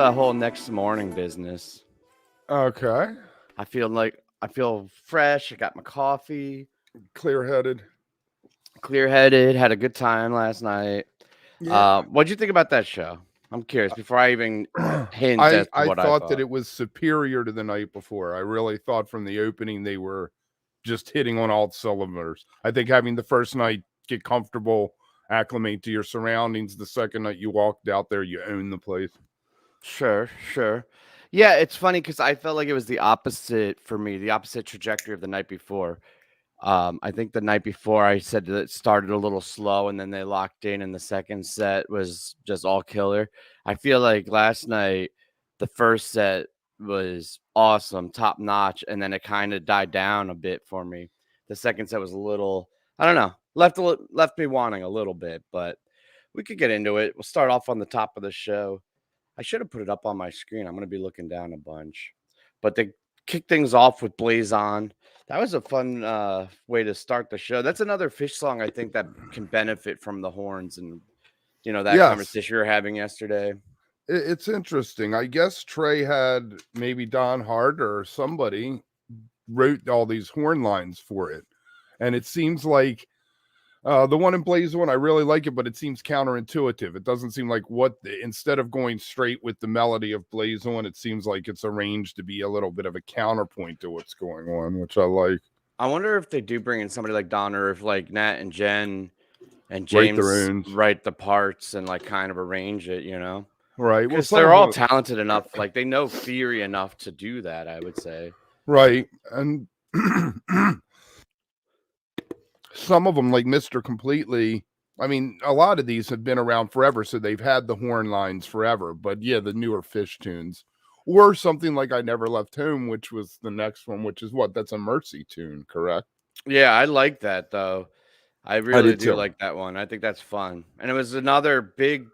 the whole next morning business. Okay. I feel fresh. I got my coffee, Clear-headed. clear headed. Had a good time last night. Yeah. What'd you think about that show? I'm curious before I even hint I as to I what I thought that thought. it was superior to the night before. I really thought from the opening they were just hitting on all cylinders. I think having the first night get comfortable, acclimate to your surroundings. The second night you walked out there, you own the place. Sure, sure. Yeah, it's funny because I felt like it was the opposite for me, the opposite trajectory of the night before. I think the night before I said that it started a little slow and then they locked in, and the second set was just all killer. I feel like last night, the first set was awesome, top notch, and then it kind of died down a bit for me. The second set was a little, I don't know, left me wanting a little bit, but we could get into it. We'll start off on the top of the show. I should have put it up on my screen. I'm going to be looking down a bunch. But they kick things off with Blaze On. That was a fun way to start the show. That's another Fish song I think that can benefit from the horns and that Yes. conversation we were having yesterday. It's interesting. I guess Trey had maybe Don Hart or somebody wrote all these horn lines for it. And it seems like the one in Blaze One, I really like it, but it seems counterintuitive. It doesn't seem like instead of going straight with the melody of Blaze One, it seems like it's arranged to be a little bit of a counterpoint to what's going on, which I like. I wonder if they do bring in somebody like Don, or if like Nat and Jen and Write their James own. write the parts and like kind of arrange it. Right. Well, Because some they're of all them, talented enough. Like they know theory enough to do that, I would say. right. And some of them, like Mr. Completely, I mean, a lot of these have been around forever, so they've had the horn lines forever. But yeah, the newer Fish tunes. Or something like I Never Left Home, which was the next one, which is what? That's a Mercy tune, correct? Yeah, I like that though. I I really did do too. like that one. I think that's fun. And it was another big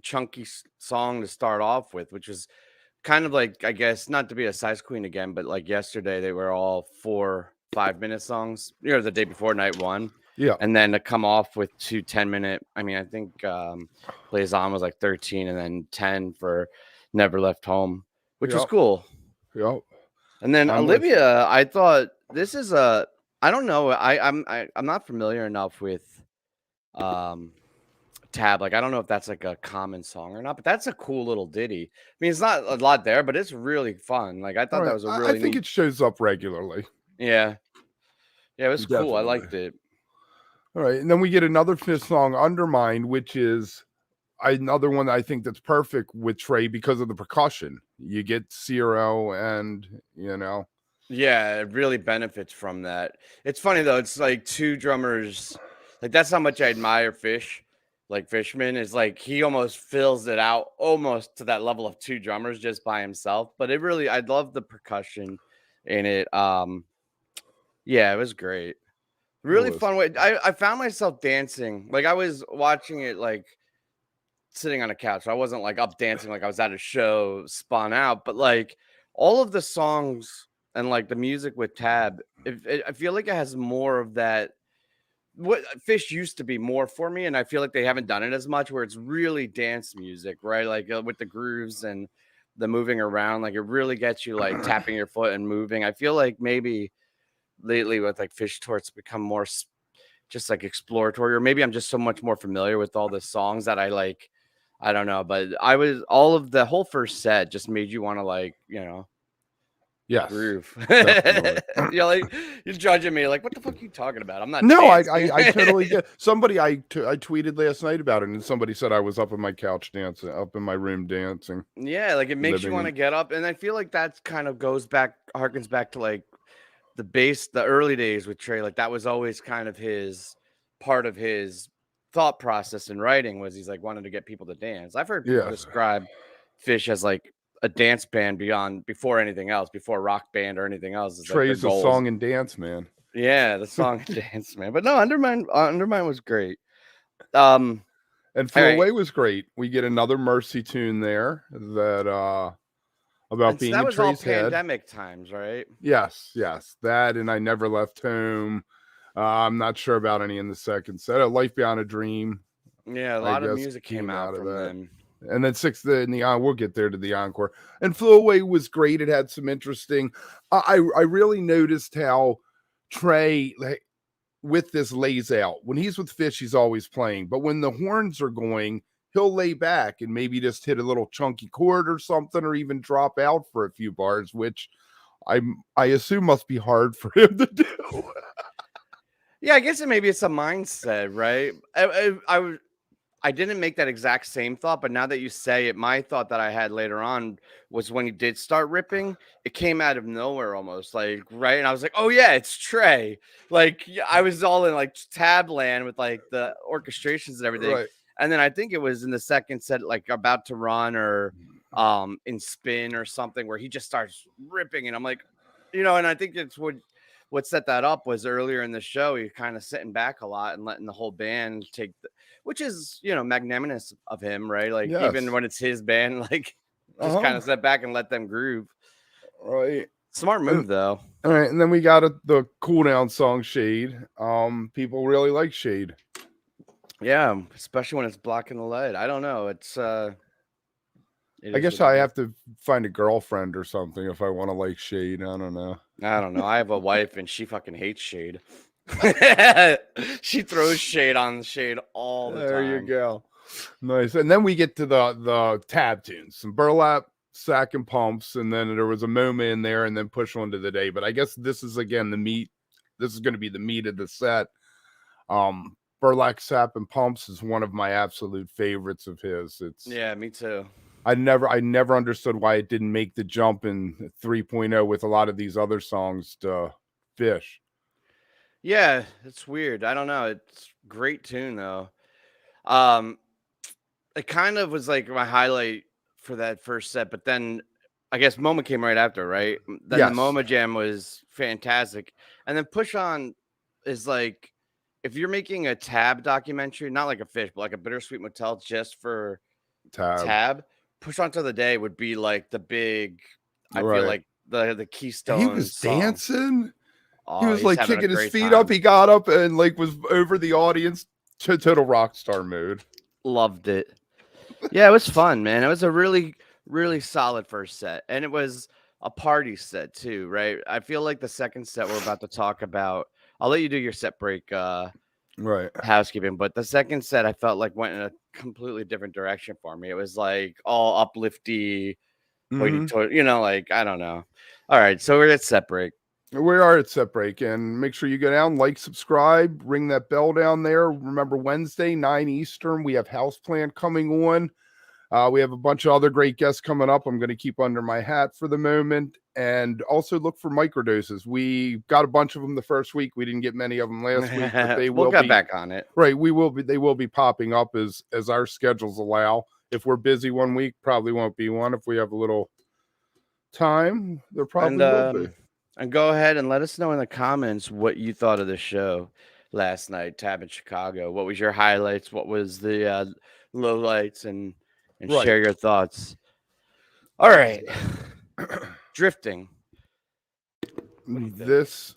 chunky song to start off with, which was kind of like, I guess, not to be a size queen again, but like yesterday they were all 4 5 minute songs, the day before night one. Yeah. And then to come off with 2 10 minute, I mean, I think Blaze On was like 13 and then 10 for Never Left Home, which was Yep. cool. Yep. And then I'm with you. Olivia, I thought this is a, I don't know, I'm not familiar enough with um Tab. Like I don't know if that's like a common song or not, but that's a cool little ditty. I mean, it's not a lot there, but it's really fun. Like I All thought that right. was a I really think neat. it shows up regularly. Yeah, yeah, it was cool. I Definitely. liked it. All right. And then we get another Fish song, Undermined, which is another one that I think that's perfect with Trey because of the percussion. You get Zero and, Yeah, it really benefits from that. It's funny though. It's like two drummers. Like that's how much I admire Fish. Like Fishman is like he almost fills it out almost to that level of two drummers just by himself. But it really, I love the percussion in it. Yeah, it was great. it Really was. fun way. I found myself dancing. Like I was watching it like sitting on a couch. I wasn't like up dancing like I was at a show spun out, but like all of the songs and like the music with Tab, I feel like it has more of that what Fish used to be more for me, and I feel like they haven't done it as much where it's really dance music, right? Like with the grooves and the moving around, like it really gets you like tapping your foot and moving. I feel like maybe lately with like Fish Tour, it's become more just like exploratory, or maybe I'm just so much more familiar with all the songs that I like. I don't know, but I was all of the whole first set just made you want to like, Yes, groove. definitely. You're like you're judging me like what the fuck are you talking about? I'm not No, dancing. I totally get. Somebody I tweeted last night about it, and somebody said I was up in my couch dancing, up in my room dancing, Yeah, like it makes you living want to in. get up, and I feel like that kind of harkens back to like the early days with Trey. Like that was always kind of his part of his thought process in writing was he's like wanted to get people to dance. I've heard people Yes, describe Fish as like a dance band before anything else, before rock band or anything else. It's like their Trey's a goals. song and dance man. Yeah, the song and dance man. But no, Undermine was great. Um, And all Flew right. Away was great. We get another Mercy tune there that about And so being that in was all Trey's head. pandemic times, right? Yes, yes, that and I Never Left Home. I'm not sure about any in the second set. Life Beyond a Dream, Yeah, a I lot of guess, music came came out out of from that. them. And then sixth in the we'll get there to the encore. And Flew Away was great. It had some interesting. I really noticed how Trey with this lays out. When he's with Fish, he's always playing. But when the horns are going, he'll lay back and maybe just hit a little chunky chord or something, or even drop out for a few bars, which I assume must be hard for him to do. Yeah, I guess maybe it's a mindset, right? I didn't make that exact same thought, but now that you say it, my thought that I had later on was when he did start ripping, it came out of nowhere almost, like, right? And I was like, oh yeah, it's Trey. Like I was all in like tab land with like the orchestrations and everything. Right. And then I think it was in the second set, like about to run or in spin or something where he just starts ripping, and I'm like, and I think it's what set that up was earlier in the show, he kind of sitting back a lot and letting the whole band take which is, magnanimous of him, right? Like even Yes. when it's his band, like just kind Uh-huh. of sit back and let them groove. Right. Smart move though. All right, and then we got the cool down song Shade. People really like Shade. Yeah, especially when it's blocking the light. I don't know. It I is guess what it I is. have to find a girlfriend or something if I want to like Shade. I don't know. I don't know. I have a wife and she fucking hates shade. She throws shade on shade all the There you time. go. Nice. And then we get to the tab tunes, some burlap, sack and pumps, and then there was a moment in there, and then push on to the day. But I guess this is again the meat. This is going to be the meat of the set. Burlap, sap, and pumps is one of my absolute favorites of his. Yeah, me too. I never understood why it didn't make the jump in 3.0 with a lot of these other songs to Fish. Yeah, it's weird. I don't know. It's great tune though. Um, it kind of was like my highlight for that first set, but then I guess MoMA came right after, right? Then the Yes. MoMA jam was fantastic, and then Push On is like if you're making a Tab documentary, not like a Fish, but like a Bittersweet Motel just for Tab. Tab, Push On to the Day would be like the big. I feel Right. like the He keystone was song. dancing. He Oh, was he's like having a kicking his great feet up. time. He got up and like was over the audience to total rock star mode. Loved it. Yeah, it was fun, man. It was a really, really solid first set. And it was a party set too, right? I feel like the second set we're about to talk about. I'll let you do your set break Right. housekeeping, but the second set I felt like went in a completely different direction for me. It was like all uplifty, hoity Mm-hmm. toity, like I don't know. All right, so we're at set break. We are at set break, and make sure you go down, like, subscribe, ring that bell down there. Remember Wednesday, 9 Eastern, we have Houseplant coming on. We have a bunch of other great guests coming up. I'm going to keep under my hat for the moment, and also look for microdoses. We got a bunch of them the first week. We didn't get many of them last week, but they We'll will get be back on it. right. We will be. They will be popping up as our schedules allow. If we're busy one week, probably won't be one. If we have a little time, there And probably will be. and go ahead and let us know in the comments what you thought of the show last night, Tab in Chicago. What was your highlights? What was the low lights? And Right. share your thoughts. All right, drifting. This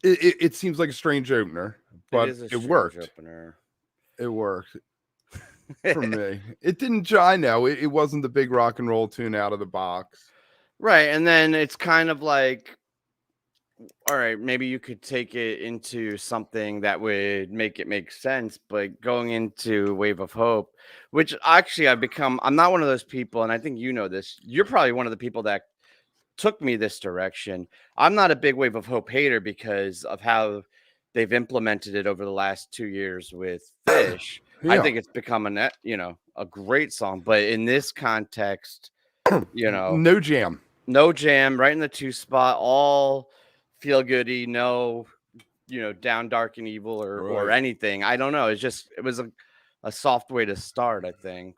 it seems like a strange opener, but It is a it strange worked. opener. It worked for me. It didn't. I know it wasn't the big rock and roll tune out of the box. Right, and then it's kind of like, all right, maybe you could take it into something that would make it make sense, but going into Wave of Hope, which actually I'm not one of those people, and I think you know this. You're probably one of the people that took me this direction. I'm not a big Wave of Hope hater because of how they've implemented it over the last 2 years with Fish. I Yeah. think it's become a great song, but in this context, No jam. no jam, right in the two spot, all feel goody, no, down dark and evil or Right. anything. I don't know. It was a soft way to start, I think.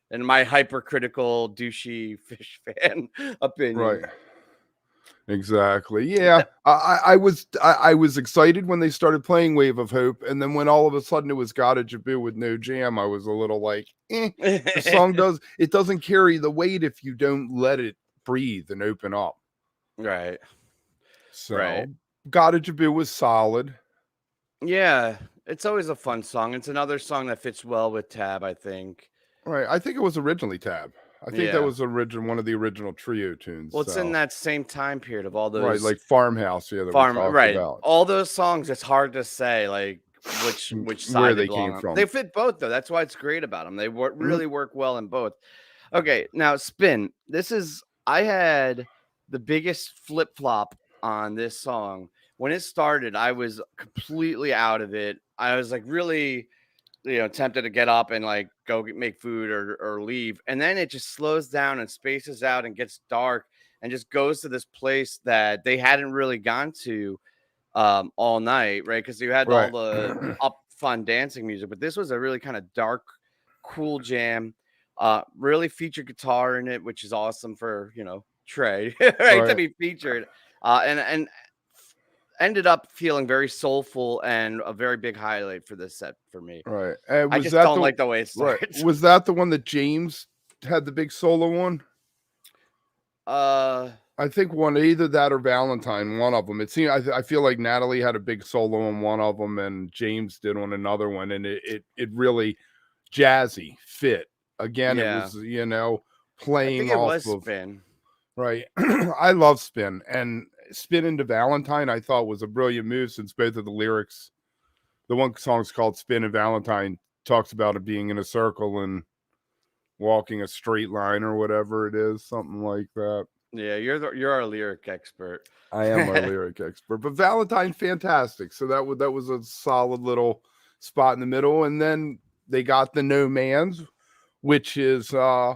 In my hypercritical douchey Fish fan opinion. Right. Exactly. Yeah. I was excited when they started playing Wave of Hope, and then when all of a sudden it was Gotta Jaboo with no jam, I was a little like, the song doesn't carry the weight if you don't let it breathe and open up. Right. So Right. Gotta Jaboo was solid. Yeah. It's always a fun song. It's another song that fits well with Tab, I think. Right. I think it was originally Tab. I think that Yeah. was one of the original trio tunes. Well, it's in So that same time period of all right, those like Farmhouse, yeah, that we farm, talked right? about. All those songs. It's hard to say like which Where side they they belong came on. from. They fit both though. That's why it's great about them. They Mhm. really work well in both. Okay, now spin. I had the biggest flip flop on this song. When it started, I was completely out of it. I was like really, tempted to get up and like go make food or leave. And then it just slows down and spaces out and gets dark and just goes to this place that they hadn't really gone to all night, right? Because you had all Right. the up fun dancing music, but this was a really kind of dark, cool jam. Really featured guitar in it, which is awesome for Trey, right? To Right. be featured, and ended up feeling very soulful and a very big highlight for this set for me. Right. And I was just that don't the like the way it right? starts. Was that the one that James had the big solo on? uh, I think either that or Valentine, one of them. It seemed I feel like Natalie had a big solo on one of them, and James did on another one, and it really jazzy fit. Again, it yeah, was I think playing it off was of Spin. right. I love Spin, and Spin into Valentine. I thought was a brilliant move since both of the lyrics. The one song's called Spin and Valentine talks about it being in a circle and walking a straight line or whatever it is, something like that. Yeah, you're our lyric expert. I am our lyric expert, but Valentine, fantastic. So that was a solid little spot in the middle, and then they got the No Man's, which is I'm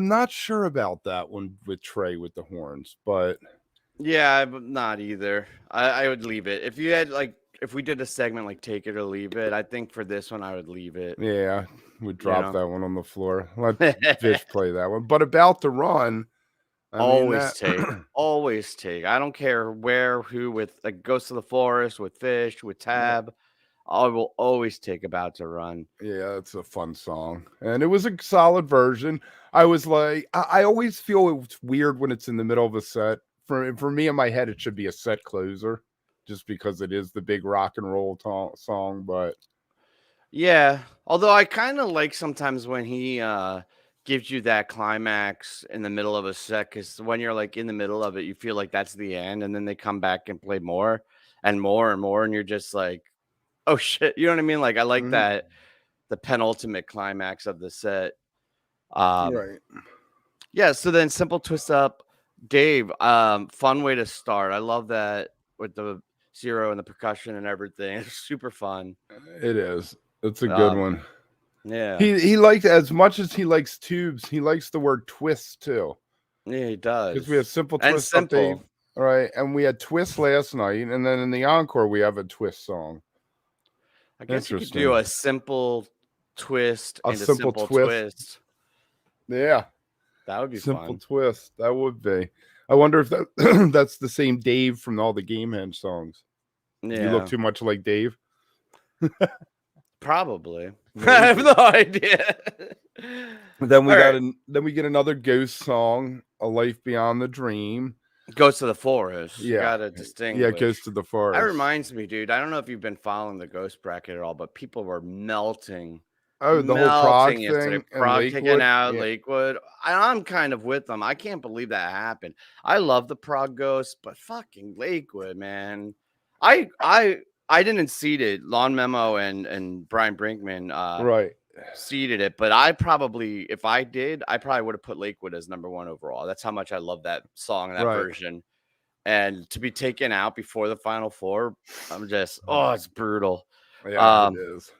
not sure about that one with Trey with the horns, but Yeah, I'm not either. I would leave it. If we did a segment like take it or leave it, I think for this one I would leave it. yeah, we You dropped know. that one on the floor. Let Fish play that one. But About to Run, I mean Always that take. Always take. I don't care where, who, with like Ghost of the Forest, with Fish, with yeah, Tab. I will always take About to Run. yeah, it's a fun song. And it was a solid version. I was like, I always feel it's weird when it's in the middle of a set. For me in my head, it should be a set closer, just because it is the big rock and roll song. But Yeah. Although I kind of like sometimes when he gives you that climax in the middle of a set, because when you're like in the middle of it, you feel like that's the end, and then they come back and play more and more and more, and you're just like, oh shit. You know what I mean? Like I like mhm, that the penultimate climax of the set. Um right. yeah, so then Simple Twist Up, Dave, fun way to start. I love that with the zero and the percussion and everything. It's super fun. It is. It's a good Um one. yeah. He likes, as much as he likes tubes, he likes the word twist too. Yeah, he Because we have does. Simple And Twist Up, Dave. simple. All right. And we had Twist last night. And then in the encore, we have a Twist song. I guess you could do Interesting. a simple twist A into simple simple twist. twist. Yeah. That would be Simple fun. Twist. That would be. I wonder if that that's the same Dave from all the Gamehenge songs. You look Yeah, too much like Dave. probably. I have Maybe. no idea. Then we All got right. then we get another ghost song, A Life Beyond the Dream. Goes to the forest. You Yeah. gotta Yeah, it goes distinguish. to the That forest. reminds me, dude. I don't know if you've been following the ghost bracket at all, but people were melting, Oh, the whole Prague melting yesterday. thing and Prague taking Lakewood. out Yeah. Lakewood. I'm kind of with them. I can't believe that happened. I love the Prague ghost, but fucking Lakewood, man. I I I didn't seed it. Lawn Memo and Brian Brinkman Right. seeded it, but I probably, if I did, I probably would have put Lakewood as number one overall. That's how much I love that song and that Right. version. And to be taken out before the final four, I'm just, oh, it's brutal. Yeah, it Um, is.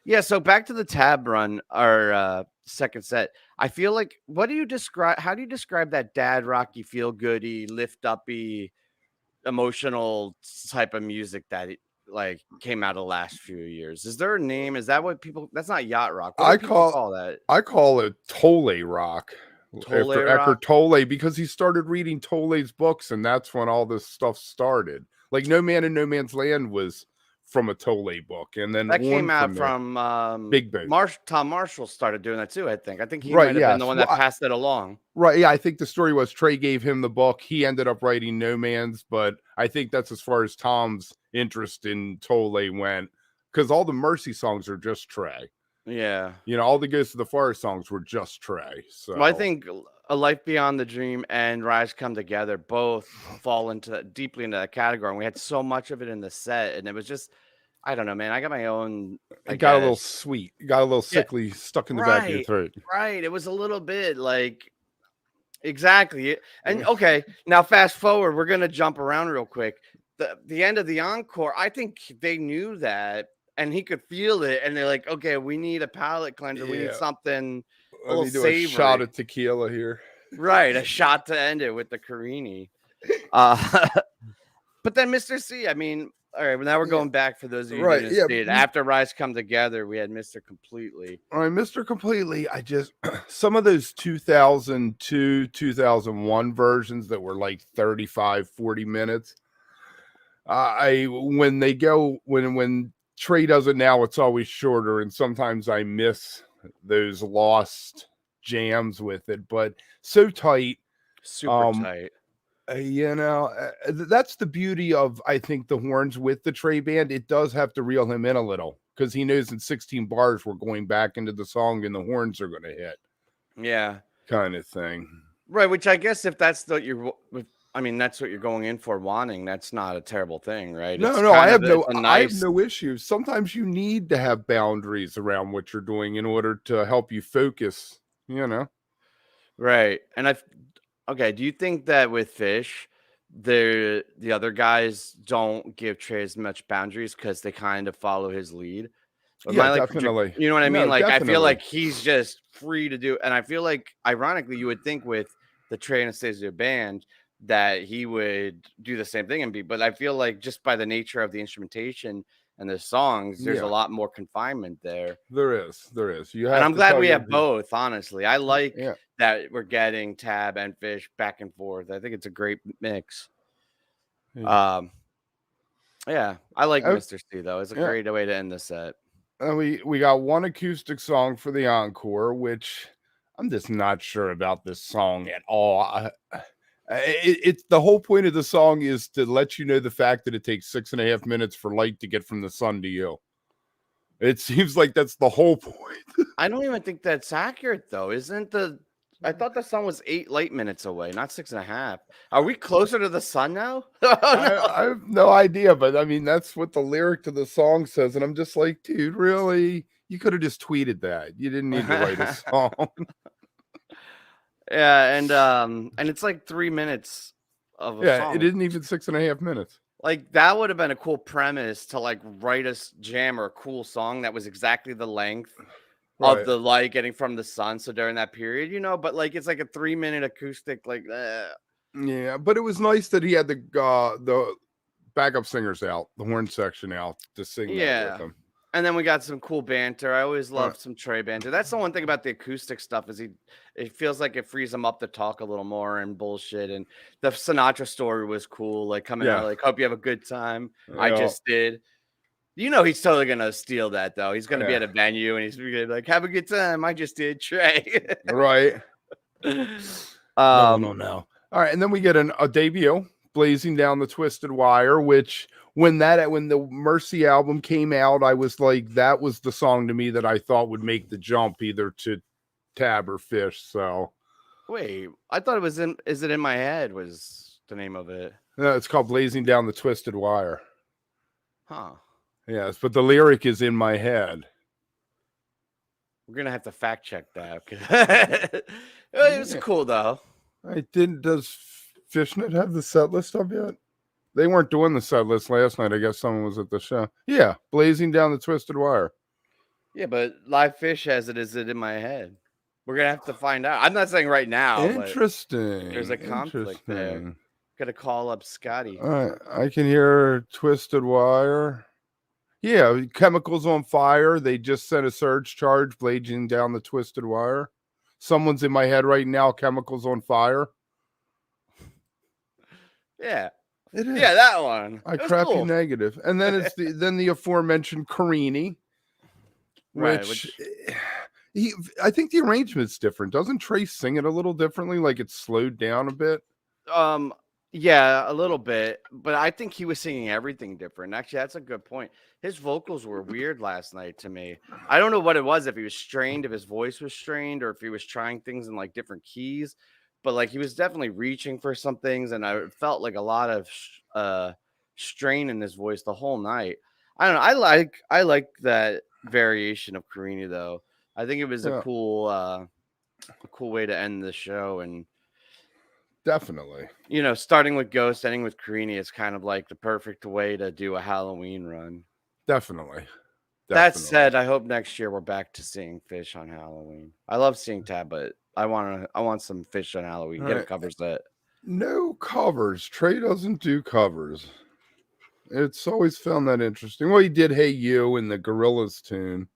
yeah, so back to the tab run or second set. I feel like how do you describe that dad rocky feel goody, lift uppy, emotional type of music that like came out of the last few years? Is there a name? Is that what people, that's not yacht rock. What do I people call call that? I call it Tolle rock Tole after rock? Eckhart Tolle, because he started reading Tolle's books, and that's when all this stuff started. Like No Man in No Man's Land was from a Tolle book, and then That on came out from there, from Big Boat. Tom Marshall started doing that too, I think. I think he Right? might have been the Yes. one Well, that passed it along. right. Yeah. I think the story was Trey gave him the book. He ended up writing No Man's, but I think that's as far as Tom's interest in Tolle went, because all the Mercy songs are just Trey. Yeah. You know, all the Ghost of the Forest songs were just Trey. Well, I So think A Life Beyond the Dream and Rise Come Together both fall into deeply into that category. And we had so much of it in the set, and it was just, I don't know, man. I got my own, I it got a little guess. sweet, got a little Yeah, sickly stuck in the back of your right, throat. right. It was a little bit like exactly. And okay, now fast forward, we're gonna jump around real quick. The end of the encore, I think they knew that, and he could feel it, and they're like, okay, we need a palate cleanser. We need Yeah. something a Let little me do a shot savory. of tequila here. Right, a shot to end it with the Carini. Uh, but then Mr. C, I mean, all right, well, now we're Yeah. going back for those of you who Right. didn't Yeah. see it. After Rise Come Together, we had Mr. Completely. All right, Mr. Completely. I just some of those 2002, 2001 versions that were like 35, 40 minutes. I when they go when Trey does it now, it's always shorter, and sometimes I miss those lost jams with it, but so tight. Super tight. You know, that's the beauty of, I think, the horns with the Trey band. It does have to reel him in a little because he knows in 16 bars we're going back into the song and the horns are going to hit, Yeah. kind of thing. Right, which I guess if that's what you're, I mean, that's what you're going in for wanting. That's not a terrible thing, right? No, It's no, kind of I it's a have nice, no issues. Sometimes you need to have boundaries around what you're doing in order to help you focus, you know. right. And okay, do you think that with Fish, the other guys don't give Trey as much boundaries because they kind of follow his lead? Am Yeah, I like definitely. you know what I mean? No, Like I feel definitely. like he's just free to do, and I feel like ironically you would think with the Trey Anastasio Band that he would do the same thing and be, but I feel like just by the nature of the instrumentation and the songs, there's a Yeah, lot more confinement there. there is. There is. You And have I'm to glad tell we your have both, honestly. I like yeah. that we're getting Tab and Fish back and forth. I think it's a great mix. Yeah. Um, yeah, I like Oh, Mr. C though. It's a yeah. great way to end the set. We got one acoustic song for the encore, which I'm just not sure about this song at all. It's the whole point of the song is to let you know the fact that it takes 6.5 minutes for light to get from the sun to you. It seems like that's the whole point. I don't even think that's accurate though. Isn't the I thought the sun was 8 light minutes away, not 6.5. Are we closer to the sun now? Oh no. I have no idea, but I mean that's what the lyric to the song says, and I'm just like, dude, really? You could have just tweeted that. You didn't need to write a song. Yeah, and it's like 3 minutes of a Yeah, it song. isn't even 6.5 minutes. Like that would have been a cool premise to like write a jam or a cool song that was exactly the length of Right. the light getting from the sun. So during that period, but like it's like a 3-minute acoustic, like Yeah, but it was nice that he had the backup singers out, the horn section out to sing that yeah. with him. And then we got some cool banter. I always Right. loved some Trey banter. That's the one thing about the acoustic stuff is it feels like it frees him up to talk a little more and bullshit. And the Sinatra story was cool, like coming out Yeah. like, hope you have a good time. I Yeah. just did. He's totally gonna steal that though. He's gonna be at Yeah. a venue and he's gonna be like, have a good time. I just did, Trey. Right. No, no. All right, and then we get a debut, Blazing Down the Twisted Wire, which when the Mercy album came out, I was like, that was the song to me that I thought would make the jump either to Tab or Fish. So Wait, I thought it was Is It In My Head was the name of it. it's called Blazing Down the Twisted Wire. Huh. Yes, but the lyric is In My Head. We're gonna have to fact check that. It was cool though. Does Fishnet have the set list up yet? They weren't doing the set list last night. I guess someone was at the show. Yeah, Blazing Down the Twisted Wire. Yeah, but Live Fish has it. Is it in my head? We're gonna have to find out. I'm not saying right now. Interesting. But there's a conflict there. Gotta call up Scotty. All right, I can hear Twisted Wire. Yeah, Chemicals on Fire. They just sent a surge charge blazing down the Twisted Wire. Someone's in my head right now. Chemicals on Fire. Yeah. It is. Yeah, that one. I crappy cool. Negative. And then it's the aforementioned Carini, which I think the arrangement's different. Doesn't Trey sing it a little differently? Like it's slowed down a bit? Yeah, a little bit, but I think he was singing everything different. Actually, that's a good point. His vocals were weird last night to me. I don't know what it was, if he was strained, if his voice was strained, or if he was trying things in like different keys, but like he was definitely reaching for some things, and I felt like a lot of strain in his voice the whole night. I don't know. I like that variation of Carini though. I think it was Yeah, a cool way to end the show. And definitely. starting with Ghost, ending with Carini is kind of like the perfect way to do a Halloween run. Definitely. That Definitely. said, I hope next year we're back to seeing Fish on Halloween. I love seeing Tab, but I want some Fish on Halloween. All Get a right. cover set. No covers. Trey doesn't do covers. It's always found that interesting. Well, he did Hey You in the Gorillaz tune,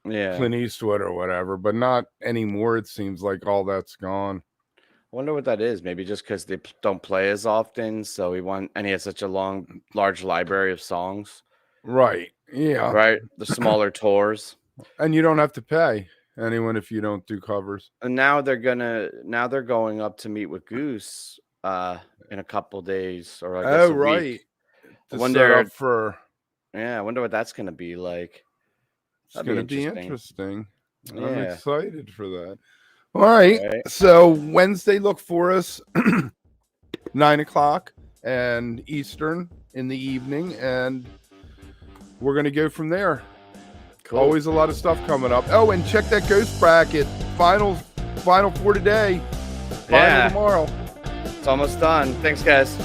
Yeah. Clint Eastwood or whatever, but not anymore. It seems like all that's gone. I wonder what that is. Maybe just because they don't play as often, so and he has such a large library of songs, Right. Yeah. right? The smaller tours. And you don't have to pay anyone if you don't do covers. And now they're going up to meet with Goose in a couple days, or I guess Oh, a right. week. To set Wonder up for. Yeah, I wonder what that's gonna be like. It's That'd going to be be interesting. interesting. I'm Yeah. excited for that. All right. Right. So Wednesday, look for us 9:00 and Eastern in the evening, and we're going to go from there. Cool. Always a lot of stuff coming up. Oh, and check that Ghost bracket. Final for today. Final Yeah. tomorrow. It's almost done. Thanks, guys.